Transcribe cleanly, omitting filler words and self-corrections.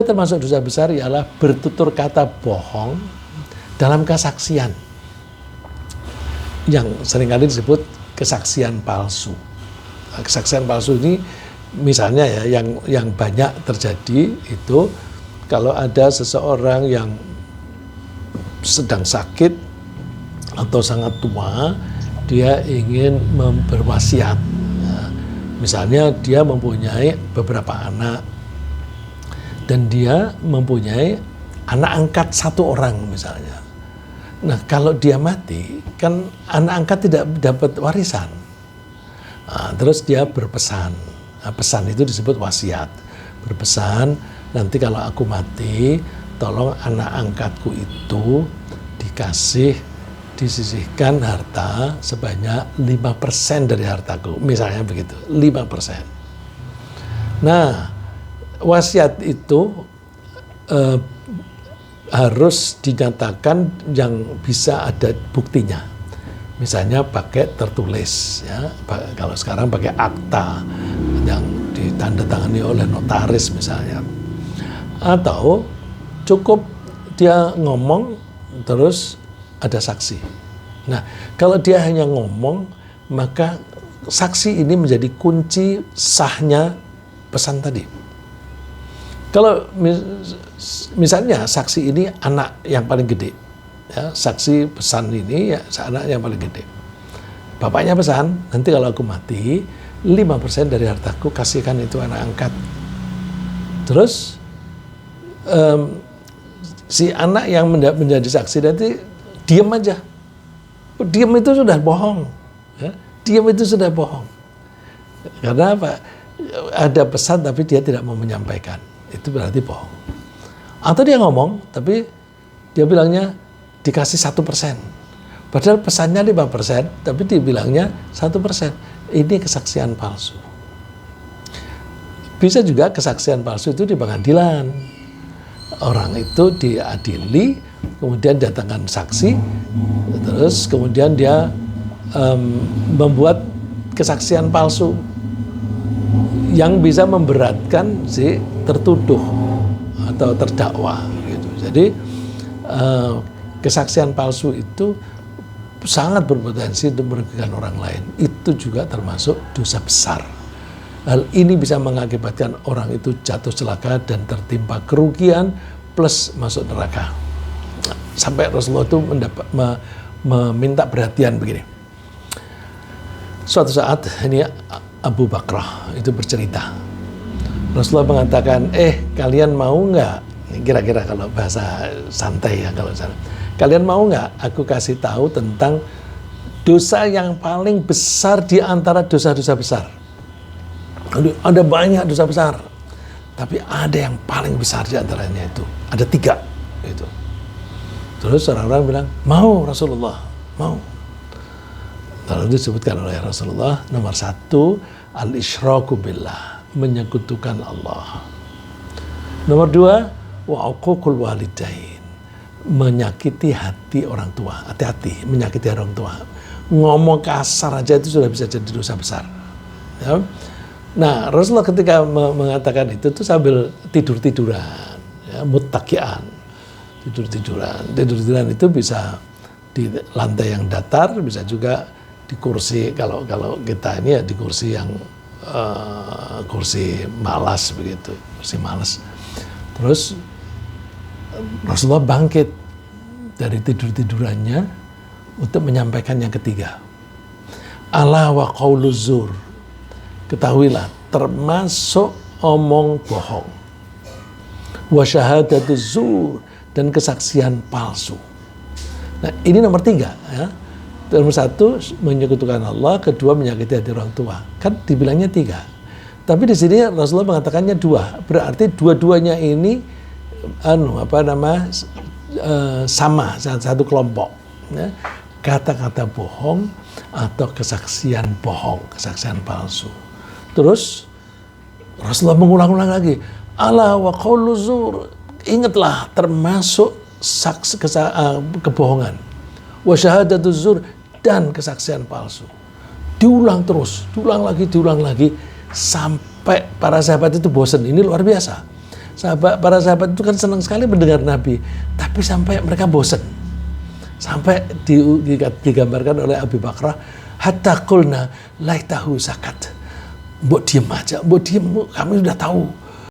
Termasuk dosa besar ialah bertutur kata bohong dalam kesaksian, yang seringkali disebut kesaksian palsu. Kesaksian palsu ini misalnya ya, yang banyak terjadi itu kalau ada seseorang yang sedang sakit atau sangat tua, dia ingin berwasiat. Misalnya dia mempunyai beberapa anak dan dia mempunyai anak angkat satu orang misalnya. Nah, kalau dia mati, kan anak angkat tidak dapat warisan. Nah, terus dia berpesan. Nah, pesan itu disebut wasiat. Berpesan, nanti kalau aku mati, tolong anak angkatku itu disisihkan harta sebanyak 5% dari hartaku. Misalnya begitu, 5%. Nah, wasiat itu harus dinyatakan yang bisa ada buktinya. Misalnya pakai tertulis, ya. Kalau sekarang pakai akta yang ditandatangani oleh notaris misalnya. Atau cukup dia ngomong terus ada saksi. Nah, kalau dia hanya ngomong, maka saksi ini menjadi kunci sahnya pesan tadi. Kalau misalnya saksi ini anak yang paling gede, ya, saksi pesan ini ya anak yang paling gede. Bapaknya pesan, nanti kalau aku mati, 5% dari hartaku kasihkan itu anak angkat. Terus si anak yang menjadi saksi nanti diam aja. Diam itu sudah bohong. Ya. Diam itu sudah bohong. Karena apa? Ada pesan tapi dia tidak mau menyampaikan. Itu berarti bohong. Atau dia ngomong, tapi dia bilangnya dikasih 1%. Padahal pesannya 5%, tapi dia bilangnya 1%. Ini kesaksian palsu. Bisa juga kesaksian palsu itu di pengadilan. Orang itu diadili, kemudian datangkan saksi, terus kemudian dia membuat kesaksian palsu yang bisa memberatkan si tertuduh atau terdakwa gitu. Jadi kesaksian palsu itu sangat berpotensi untuk merugikan orang lain. Itu juga termasuk dosa besar. Hal ini bisa mengakibatkan orang itu jatuh celaka dan tertimpa kerugian plus masuk neraka. Sampai Rasulullah itu meminta perhatian begini. Suatu saat ini Abu Bakrah itu bercerita. Rasulullah mengatakan, kalian mau nggak? Kira-kira kalau bahasa santai ya kalau sana. Kalian mau nggak aku kasih tahu tentang dosa yang paling besar di antara dosa-dosa besar? Ada banyak dosa besar, tapi ada yang paling besar di antaranya itu. Ada 3 itu. Terus orang-orang bilang, mau Rasulullah, mau. Lalu disebutkan oleh Rasulullah, nomor 1, al-isyraku billah, menyekutukan Allah. Nomor 2, wa uququl walidain, menyakiti hati orang tua. Hati-hati, menyakiti orang tua. Ngomong kasar aja itu sudah bisa jadi dosa besar. Ya. Nah, Rasulullah ketika mengatakan itu tuh sambil tidur-tiduran, ya, muttaqian, tidur-tiduran itu bisa di lantai yang datar, bisa juga di kursi, kalau kita ini ya di kursi yang kursi malas begitu, kursi malas. Terus Rasulullah bangkit dari tidur-tidurannya untuk menyampaikan yang ketiga. Ala wa qauluz zur. Ketahuilah, termasuk omong bohong. Wa syahadatuz zur, dan kesaksian palsu. Nah, ini nomor 3 ya. Nomor 1 menyekutukan Allah, kedua menyakiti hati orang tua. Kan dibilangnya 3. Tapi di sini Rasulullah mengatakannya 2. Berarti dua-duanya ini sama, satu kelompok. Ya. Kata-kata bohong atau kesaksian bohong, kesaksian palsu. Terus Rasulullah mengulang-ulang lagi. Ala wa qauluz zur. Ingatlah, termasuk kebohongan. Wa syahadatuz zur, dan kesaksian palsu. Diulang terus, diulang lagi, sampai para sahabat itu bosan. Ini luar biasa. para sahabat itu kan senang sekali mendengar Nabi, tapi sampai mereka bosan. Sampai digambarkan oleh Abu Bakrah, hatta qulna laitahu sakat. Mbok diem aja, mbok diem, kami sudah tahu